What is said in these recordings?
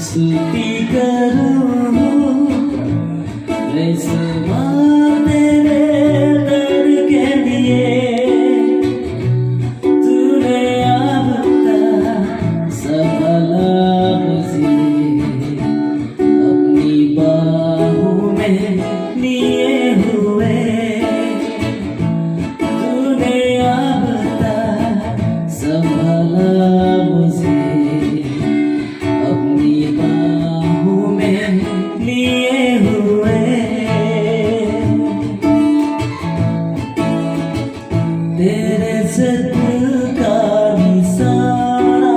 स्तुति करूं मैं सुबह तेरे दर के लिए। तूने अब तक संभाला मुझे अपनी बाहों में लिए हुए। तूने अब तक संभाला मुझे अपनी बाहों में लिए हुए। तेरे सत्य का निशाना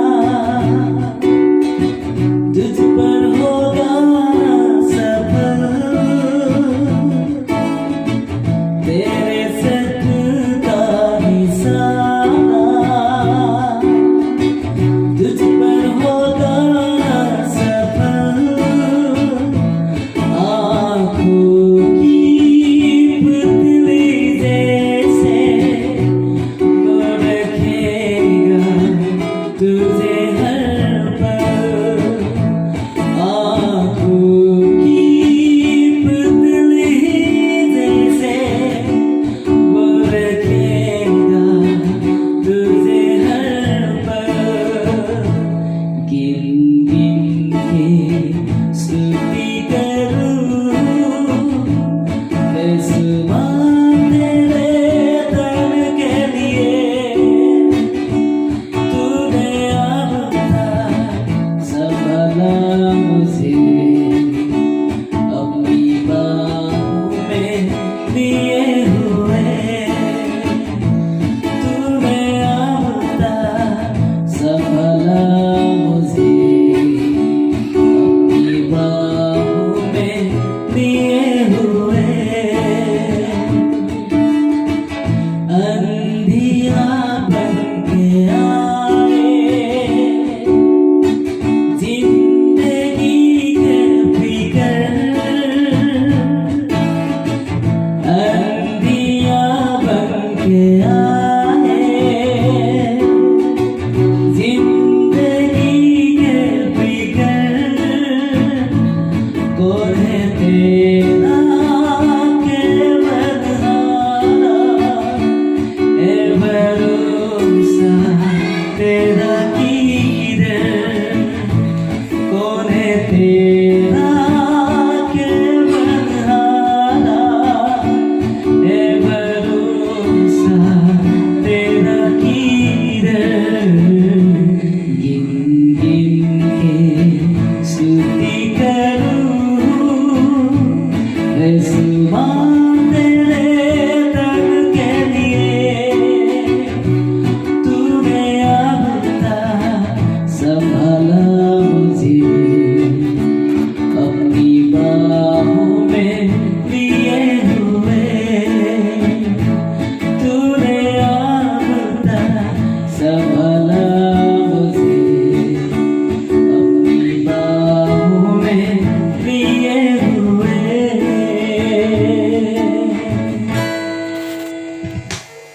तुझ पर होगा सफल। तेरे सत्य का निशाना तुझ पर होगा सफल। आँखों की पुतली जैसे वो रखेगा तुझे हर पल। आँखों की पुतली जैसे वो रखेगा तुझे हर पल। गिन गिन के स्तुति करूं मैं सुबह तेरे दर के लिए। तूने अब तक संभाला मुझे अपनी बाहों में लिए हुए। तूने अब तक संभाला मुझे अपनी बाहों में लिए हुए। अंधिया बन के आए जिंदगी के फिकर। अंधिया बन के आए जिंदगी के फिकर। कौन है तेरा के बदहारा है भरोसा तेरा किधर। कौन है तेरा